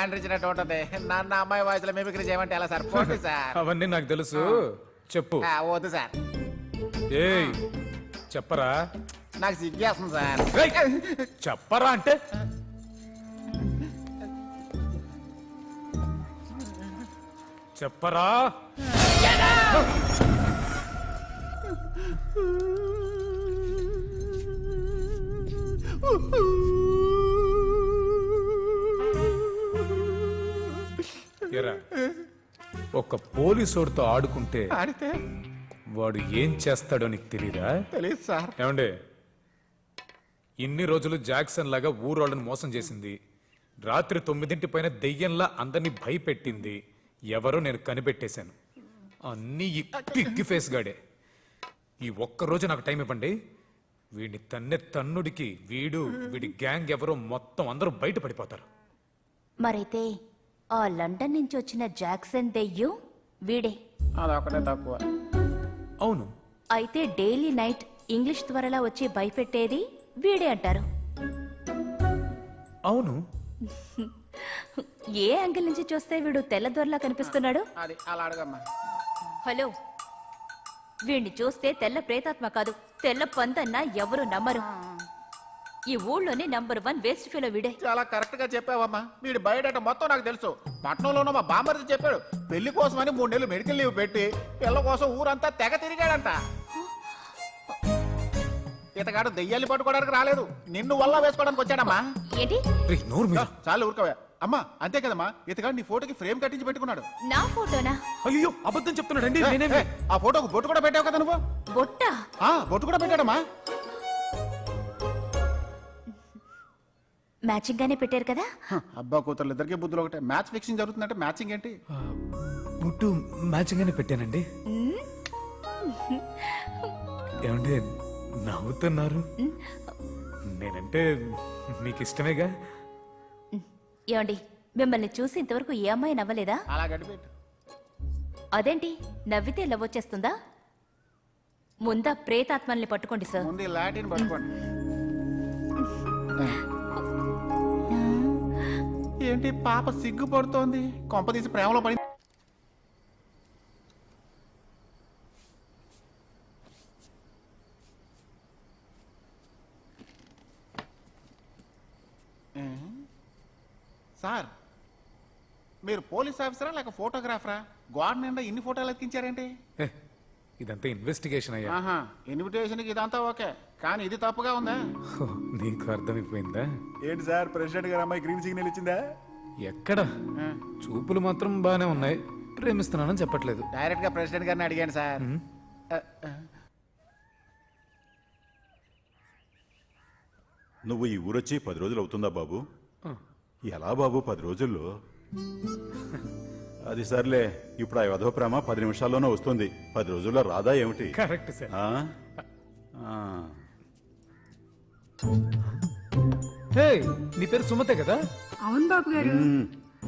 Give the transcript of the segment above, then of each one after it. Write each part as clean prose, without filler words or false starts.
ఇచ్చినట్టు ఉంటది. నన్ను అమ్మాయి వాయిస్లో మిమిక్రీ చేయమంటే ఎలా సార్? పోటీ సార్. అవన్నీ నాకు తెలుసు, చెప్పు. వద్దు సార్, ఏయ్ చెప్పరా. నాకు సిగ్గేస్తుంది సార్. ఏయ్, చెప్పరా అంటే చెప్పరా. ఎరా, ఒక పోలీసోడితో ఆడుకుంటే ఆడితే వాడు ఏం చేస్తాడో నీకు తెలీదా? తెలియదు సార్. ఏమండే, ఇన్ని రోజులు జాక్సన్ లాగా ఊరోళ్ళని మోసం చేసింది, రాత్రి 9 పైన దెయ్యంలా అందరినీ భయపెట్టింది ఎవరో నేను కనిపెట్టేశాను. అన్నీ ఈ పిగ్గి ఫేస్ గాడే. ఈ ఒక్కరోజు నాకు టైం ఇవ్వండి, వీడిని తన్నుడికి వీడి గ్యాంగ్ ఎవరో మొత్తం అందరూ బయట పడిపోతారు. మరైతే ఆ లండన్ నుంచి వచ్చిన జాక్సన్ దెయ్యం వీడే. అదొకటే తక్కువ. అవును. అయితే డైలీ నైట్ ఇంగ్లీష్ త్వరలా వచ్చి భయపెట్టేది వీడే అంటారు. అవును. ఏ యాంగిల్ నుంచి చూస్తే వీడు తెల్లదొరలా కనిపిస్తున్నాడు? అది అలా అడగమ్మా. హలో, వీడిని చూస్తే తెల్ల ప్రేతాత్మ కాదు, తెల్ల పందన్నా ఎవరు నమ్మరు. ఈ ఊళ్ళోనే నంబర్ 1 వేస్ట్ ఫీలో వీడే. చాలా కరెక్ట్ గా చెప్పావమ్మా. వీడి బయట మొత్తం నాకు తెలుసు. పట్నంలోనూ మా బామ్మర్ది చెప్పాడు, పెళ్లి కోసమని 3 నెలలు మెడికల్ లీవ్ పెట్టి పిల్ల కోసం ఊరంతా తెగ తిరిగాడంట. ఇతగాడు దెయ్యాన్ని పట్టుకోవడానికి రాలేదు, నిన్ను వల్ల వేసుకోవడానికి వచ్చాడమ్మా. ఏంటి? చాలు ఊరుకోవా అమ్మా. అంతే కదమ్మా, ఇతగాడు నీ ఫోటోకి ఫ్రేమ్ కట్టించి పెట్టుకున్నాడు. నా ఫోటోనా? అయ్యో, అబద్ధం చెప్తున్నాడండి. ఆ ఫోటోకు బొట్టు కూడా పెట్టావు కదా నువ్వు. బొట్టా? బొట్టు కూడా పెట్టాడమ్మా. మ్యాచింగ్ గానే పెట్టారు కదా. అబ్బా కూతురు ఇద్దరికి బుద్ధులు ఒకటే. మ్యాచ్ ఫిక్సింగ్ జరుగుతుందంటే మ్యాచింగ్ ఏంటి? బుట్టు మ్యాచింగ్ గానే పెట్టానండి. ఏమంటే నవ్వుతున్నారు? నేనంటే మీకు ఇష్టమేగా. ఏమండి, మిమ్మల్ని చూసి ఇంతవరకు ఏ అమ్మాయి నవ్వలేదా? అలా గడిపెట్టు. అదేంటి, నవ్వితే లవ్ వచ్చేస్తుందా? ముందా ప్రేతాత్మల్ని పట్టుకోండి సార్. ముందు ఈ లాటిన్ పట్టుకోండి. ఏంటి పాప సిగ్గుపడుతోంది? కొంప తీసి ప్రేమలో పడి. సార్, మీరు పోలీస్ ఆఫీసరా లేక ఫోటోగ్రాఫరా? గోడ నిండా ఇన్ని ఫోటోలు ఎక్కించారేంటి? ఇదంతా ఇన్వెస్టిగేషన్ అయ్యా. ఇన్విటేషన్కి ఇదంతా ఓకే, కానీ ఇది తప్పుగా ఉందా? నీకు అర్థమైపోయిందా? ఏంటి సార్, ప్రెసిడెంట్ గారు అమ్మాయి గ్రీన్ సిగ్నల్ ఇచ్చిందా? ఎక్కడ? చూపులు మాత్రం బానే ఉన్నాయి, ప్రేమిస్తున్నానని చెప్పట్లేదు. డైరెక్ట్ గా ప్రెసిడెంట్ గారిని అడిగాను సార్. నువ్వు ఈ ఊరొచ్చి 10 రోజులు అవుతుందా బాబు? ఎలా బాబు 10 రోజుల్లో? అది సర్లే, ఇప్పుడు ఆ వధవ ప్రేమ 10 నిమిషాల్లోనే వస్తుంది, 10 రోజుల్లో రాదా ఏమిటి? Correct sir. నీ పేరు సుమతే కదా? అవును బాబు గారు.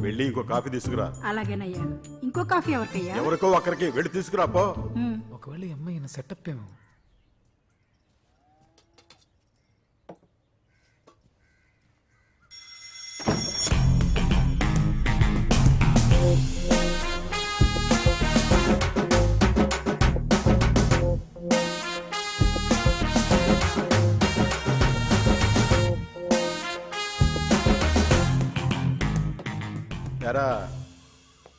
వెళ్ళి ఇంకో కాఫీ తీసుకురా. అలాగేనయ్యా. ఇంకో కాఫీ ఎవరికయ్యా? ఎవరికో ఒక్కరికి వెళ్ళి తీసుకురా పో. ఒకవేళ ఈ అమ్మాయి సెటప్ ఏమో.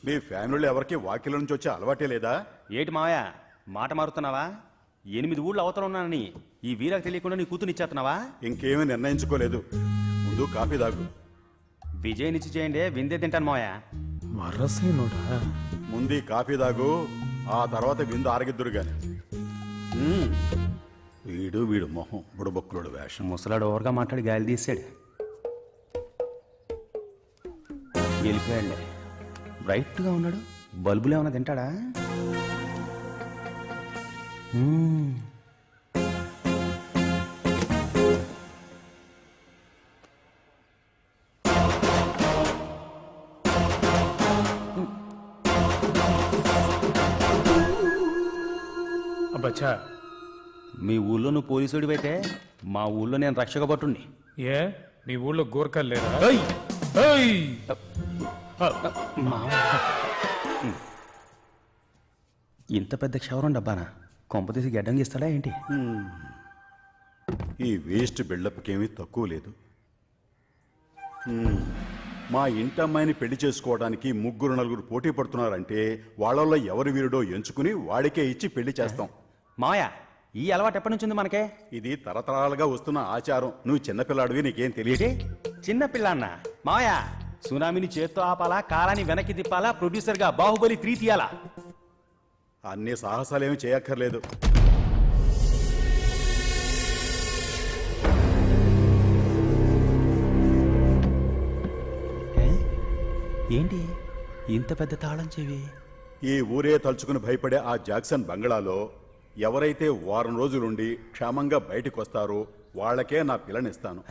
మీ ఫ్యామిలీలో ఎవరికి వాకిల నుంచి వచ్చే అలవాటే లేదా? ఏటి మావయ్య, మాట మారుతున్నావా? 8 ఊళ్ళు అవతల ఉన్నానని ఈ వీరాకు తెలియకుండా నీ కూతురు ఇచ్చేస్తున్నావా? ఇంకేమీ నిర్ణయించుకోలేదు, ముందు కాఫీ తాగు. విజయ్ నిచ్చి చేయండి, విందే తింటాను మావయ్య. మరసైనోడా? ముందు కాఫీ తాగు, ఆ తర్వాత విందు ఆరగిద్దురు గాని. వీడు మొహం బుడబొక్కులోడు వేషం. ముసలాడు ఓవర్గా మాట్లాడి గాలి తీసాడు, వెళ్ళిపోయాడు. బ్రైట్గా ఉన్నాడు, బల్బులు ఏమైనా తింటాడా? అబ్బచ్చా, మీ ఊళ్ళో నువ్వు పోలీసుడివైతే మా ఊళ్ళో నేను రక్షక భటుణ్ణి. ఏ మీ ఊళ్ళో గోర్ఖాలు లేరా? ఇంత పెద్ద క్షవరం డబ్బానా కొంపతీసి గడ్డం గీస్తాడా ఏంటి? ఈ వేస్ట్ బిల్డప్కేమీ తక్కువ లేదు. మా ఇంటమ్మాయిని పెళ్లి చేసుకోవడానికి 3-4 పోటీ పడుతున్నారంటే వాళ్ళల్లో ఎవరి వీరుడో ఎంచుకుని వాడికే ఇచ్చి పెళ్లి చేస్తాం. మావయ్య ఈ అలవాటు ఎప్పటి నుంచి ఉంది మనకే? ఇది తరతరాలుగా వస్తున్న ఆచారం. నువ్వు చిన్నపిల్లాడివి, నీకేం తెలియదే? చిన్న పిల్లన్న మావయ్య, సునామీని చేత్తో ఆపాలా, కాలాన్ని వెనక్కి తిప్పాలా, ప్రొడ్యూసర్గా బాహుబలి 3 తీయాలా? అన్ని సాహసాలేమీ చేయక్కర్లేదు. ఏంటి ఇంత పెద్ద తాళం చెవి? ఈ ఊరే తలుచుకుని భయపడే ఆ జాక్సన్ బంగ్లాలో ఎవరైతే వారం రోజులుండి క్షేమంగా బయటకు వస్తారో వాళ్ళకే నా పిల్లనిస్తాను.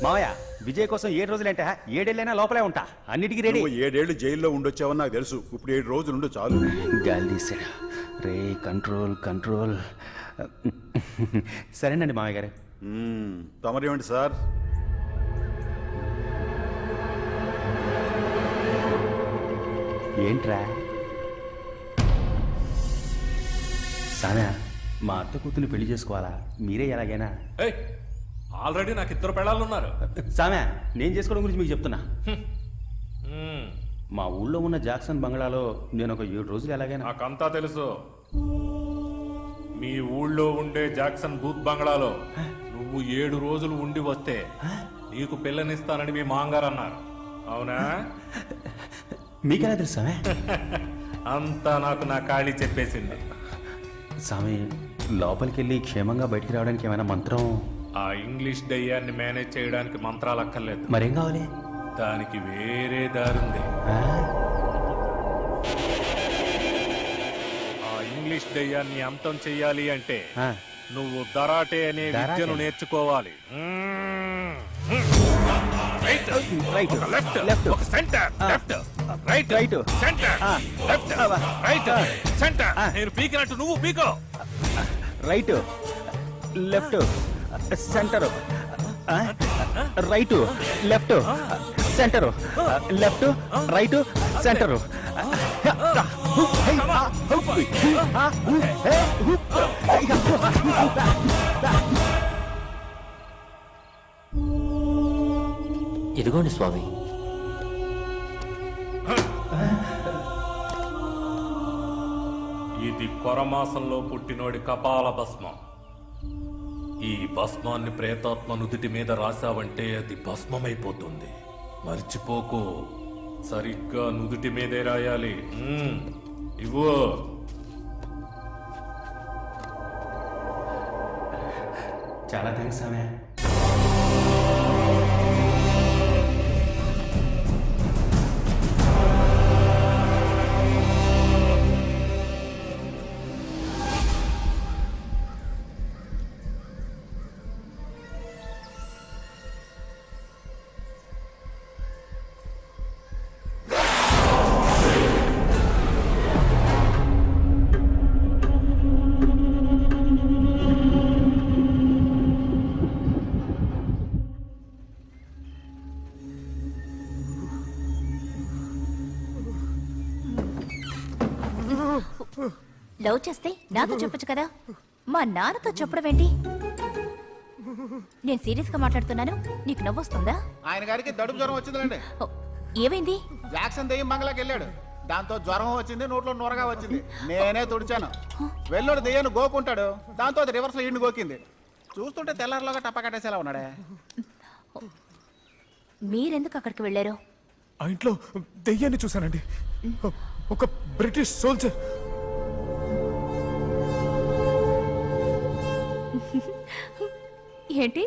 మావయ్య, విజయ్ కోసం 7 రోజులేంట? 7 ఏళ్ళైనా లోపలే ఉంటా, అన్నిటికీ రెడీ. నువ్వు 7 ఏళ్ళు జైల్లో ఉండొచ్చావని నాకు తెలుసు. ఇప్పుడు 7 రోజులుండు చాలు. గాలిసాడు రే. Control control. సరేనండి మావయ్య గారు. తమరేమిటి సార్? ఏంట్రా సానా, మా అత్త కూతుర్ని పెళ్లి చేసుకోవాలా? మీరే ఎలాగైనా. ఆల్రెడీ నాకు 2 పెళ్ళాలు ఉన్నారు. సామ్యా, నేను చేసుకోవడం గురించి మీకు చెప్తున్నా. మా ఊళ్ళో ఉన్న జాక్సన్ బంగ్లాలో నేను ఒక 7 రోజులు ఎలాగైనా. నాకంతా తెలుసు. మీ ఊళ్ళో ఉండే జాక్సన్ బూత్ బంగ్లాలో నువ్వు 7 రోజులు ఉండి వస్తే నీకు పిల్లనిస్తానని మీ మాంగారు అన్నారు. అవునా? మీకెలా తెలుసు సామే? అంతా నాకు నా ఖాళీ చెప్పేసింది. సామి, లోపలికి వెళ్ళి క్షేమంగా బయటికి రావడానికి ఏమైనా మంత్రం? ఆ ఇంగ్లీష్ దయ్యాన్ని మేనేజ్ చేయడానికి మంత్రాలు అక్కర్లేదు. మరేం కావాలి? దానికి వేరే దారుంది. ఆ ఇంగ్లీష్ దయ్యాన్ని అంతం చెయ్యాలి అంటే నువ్వు దరాటే అనే విద్యను నేర్చుకోవాలి. రైట్ లెఫ్ట్ లెఫ్ట్ ఒక centre, left right right centre, left right centre. నేను పీకినట్టు నువ్వు పీకో. Right left centre, right left centre, left right centre. ఇదిగోండి స్వామి. ఇది కొరమాసంలో పుట్టినోడి కపాల భస్మం. ఈ భస్మాన్ని ప్రేతాత్మ నుదుటి మీద రాశావంటే అది భస్మమైపోతుంది. మర్చిపోకు, సరిగ్గా నుదుటి మీదే రాయాలి. ఇవ్వు. చాలా థ్యాంక్స్ సామే. లవ్ చేస్తే నాతో చెప్పొచ్చు కదా, మా నాన్నతో చెప్పడం ఏంటి? నేను సీరియస్ గా మాట్లాడుతున్నాను, నీకు నవ్వొస్తుందా? ఆయన గారికి దడుపు జ్వరం వచ్చిందండి. ఓ, ఏమైంది? జాక్సన్ దెయ్యం బంగ్లాకి వెళ్ళాడు. దాంతో జ్వరం వచ్చింది, నోట్లో నొరగా వచ్చింది. నేనే తుడిచాను. వెళ్ళోడు దెయ్యాన్ని గోకుంటాడు, దాంతో అది రివర్స్ లో ఇండి గోకింది. చూస్తుంటే తెల్లారిలోగా టప్ప కట్టేసేలా ఉన్నాడే. మీరెందుకు అక్కడికి వెళ్ళారు? ఆ ఇంట్లో దెయ్యాన్ని చూశానండి. ఒక బ్రిటిష్ సోల్జర్. ఏంటి?